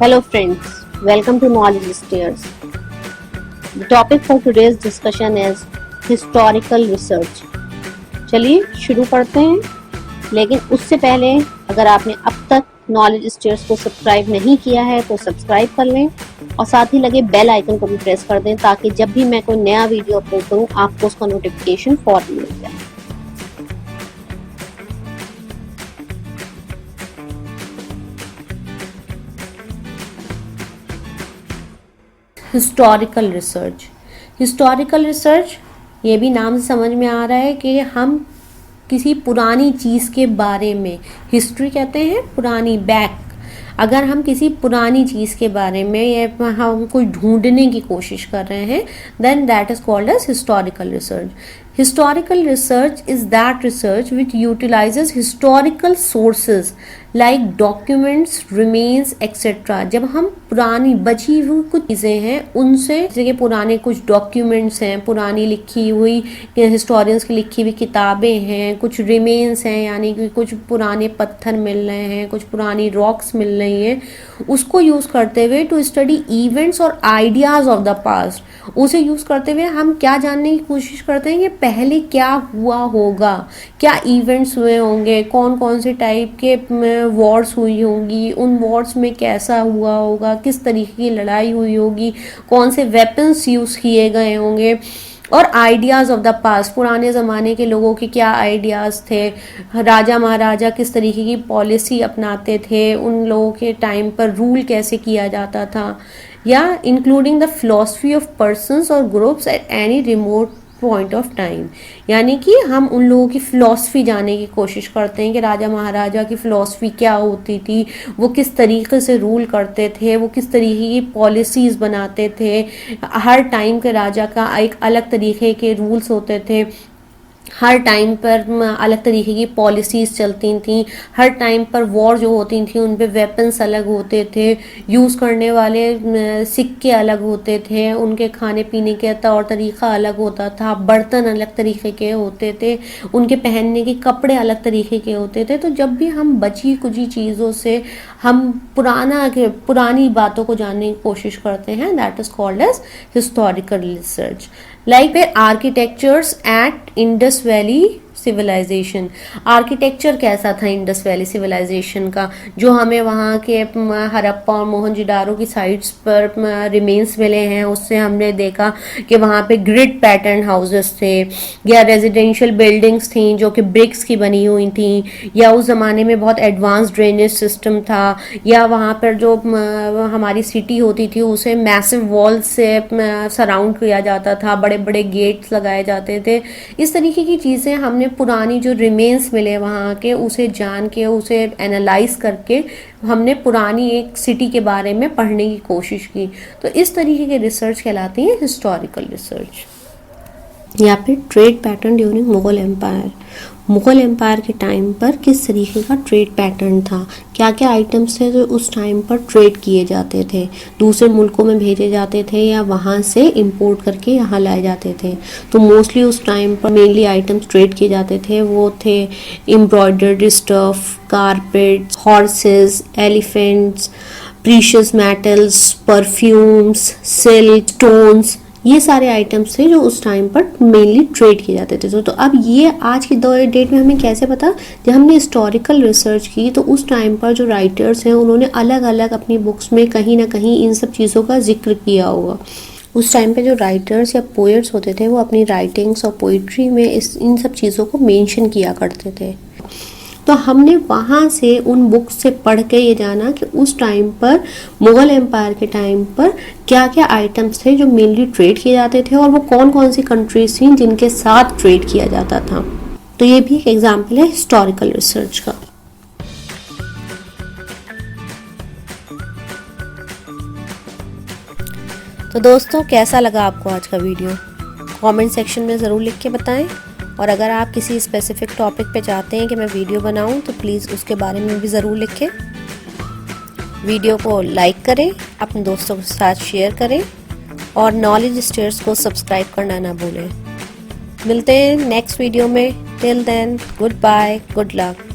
Hello friends, welcome to Knowledge Stairs. The topic for today's discussion is historical research. चलिए शुरू करते हैं, लेकिन उससे पहले अगर आपने अब तक नॉलेज स्टेयर्स को सब्सक्राइब नहीं किया है तो सब्सक्राइब कर लें और साथ ही लगे बेल आइकन को भी प्रेस कर दें ताकि जब भी मैं कोई नया वीडियो अपलोड करूं आपको उसका नोटिफिकेशन फौरन मिल जाए। हिस्टोरिकल रिसर्च ये भी नाम से समझ में आ रहा है कि हम किसी पुरानी चीज़ के बारे में, हिस्ट्री कहते हैं पुरानी, बैक, अगर हम किसी पुरानी चीज़ के बारे में या हम कोई ढूंढने की कोशिश कर रहे हैं then that is called as historical research. Historical research is that research which utilizes historical sources like documents, remains, etc. जब हम पुरानी बची हुई कुछ चीज़ें हैं उनसे, जैसे कि पुराने कुछ डॉक्यूमेंट्स हैं, पुरानी लिखी हुई हिस्टोरियंस की लिखी हुई किताबें हैं, कुछ रिमेन्स हैं यानी कि कुछ पुराने पत्थर मिल रहे हैं, कुछ पुरानी रॉक्स मिल रही हैं, उसको यूज़ करते हुए टू स्टडी इवेंट्स और आइडियाज़ ऑफ द पास्ट. उसे यूज़ करते हुए हम क्या जानने की कोशिश करते हैं कि पहले क्या हुआ होगा, क्या इवेंट्स हुए होंगे, कौन कौन से टाइप के वॉर्स हुई होंगी, उन वॉर्स में कैसा हुआ होगा, किस तरीके की लड़ाई हुई होगी, कौन से वेपन्स यूज़ किए गए होंगे, और आइडियाज़ ऑफ द पास्ट, पुराने ज़माने के लोगों के क्या आइडियाज़ थे, राजा महाराजा किस तरीके की पॉलिसी अपनाते थे, उन लोगों के टाइम पर रूल कैसे किया जाता था, या including the philosophy of persons और groups at any remote point of time. यानी कि हम उन लोगों की फ़िलॉसफी जानने की कोशिश करते हैं कि राजा महाराजा की फ़िलॉसफी क्या होती थी, वो किस तरीके से रूल करते थे, वो किस तरीके की पॉलिसीज़ बनाते थे. हर टाइम के राजा का एक अलग तरीके के रूल्स होते थे, हर टाइम पर अलग तरीके की पॉलिसीज़ चलती थी, हर टाइम पर वॉर जो होती थी उन पे वेपन्स अलग होते थे, यूज़ करने वाले सिक्के अलग होते थे, उनके खाने पीने के तौर तरीक़ा अलग होता था, बर्तन अलग तरीके के होते थे, उनके पहनने के कपड़े अलग तरीके के होते थे. तो जब भी हम बची कुछ चीज़ों से हम पुरानी बातों को जानने की कोशिश करते हैं that is called as historical research. Like architectures at Indus valley civilisation. Architecture कैसा था इंडस वैली सिविलाइजेशन का, जो हमें वहाँ के हड़प्पा और मोहनजोदारो की साइट्स पर रिमेन्स मिले हैं, उससे हमने देखा कि वहाँ पे ग्रिड पैटर्न हाउसेस थे या रेजिडेंशियल बिल्डिंग्स थी जो कि ब्रिक्स की बनी हुई थी, या उस ज़माने में बहुत एडवांस ड्रेनेज सिस्टम था, या वहाँ पर जो हमारी सिटी होती थी उसे मैसिव वॉल्स से सराउंड किया जाता था, बड़े बड़े गेट्स लगाए जाते थे. इस तरीके की चीज़ें हमने पुरानी जो रिमेन्स मिले वहाँ के उसे जान के, उसे एनालाइज करके हमने पुरानी एक सिटी के बारे में पढ़ने की कोशिश की. तो इस तरीके के रिसर्च कहलाती है हिस्टोरिकल रिसर्च. या फिर trade pattern during Mughal empire. Mughal empire के टाइम पर किस तरीके का ट्रेड पैटर्न था, क्या क्या आइटम्स थे जो उस टाइम पर ट्रेड किए जाते थे, दूसरे मुल्कों में भेजे जाते थे या वहाँ से इंपोर्ट करके यहाँ लाए जाते थे. तो मोस्टली उस टाइम पर मेनली आइटम्स ट्रेड किए जाते थे वो थे embroidered stuff, carpets, horses, elephants, precious metals, perfumes, silk, stones, ये सारे आइटम्स थे जो उस टाइम पर मेनली ट्रेड किए जाते थे. तो अब ये आज की डेट में हमें कैसे पता, जब हमने हिस्टोरिकल रिसर्च की तो उस टाइम पर जो राइटर्स हैं उन्होंने अलग अलग अपनी बुक्स में कहीं ना कहीं इन सब चीज़ों का जिक्र किया होगा. उस टाइम पे जो राइटर्स या पोएट्स होते थे वो अपनी राइटिंग्स और पोइट्री में इन सब चीज़ों को मेंशन किया करते थे. तो हमने वहाँ से उन बुक्स से पढ़ के ये जाना कि उस टाइम पर मुग़ल एम्पायर के टाइम पर क्या क्या आइटम्स थे जो मेनली ट्रेड किए जाते थे और वो कौन कौन सी कंट्रीज थी जिनके साथ ट्रेड किया जाता था. तो ये भी एक एग्जाम्पल है हिस्टोरिकल रिसर्च का. तो दोस्तों कैसा लगा आपको आज का वीडियो, कमेंट सेक्शन में ज़रूर लिख के बताएं. और अगर आप किसी स्पेसिफिक टॉपिक पे चाहते हैं कि मैं वीडियो बनाऊं तो प्लीज़ उसके बारे में भी ज़रूर लिखें. वीडियो को लाइक करें, अपने दोस्तों के साथ शेयर करें और नॉलेज स्टेयर्स को सब्सक्राइब करना ना भूलें. मिलते हैं नेक्स्ट वीडियो में. Till then, good bye, good luck.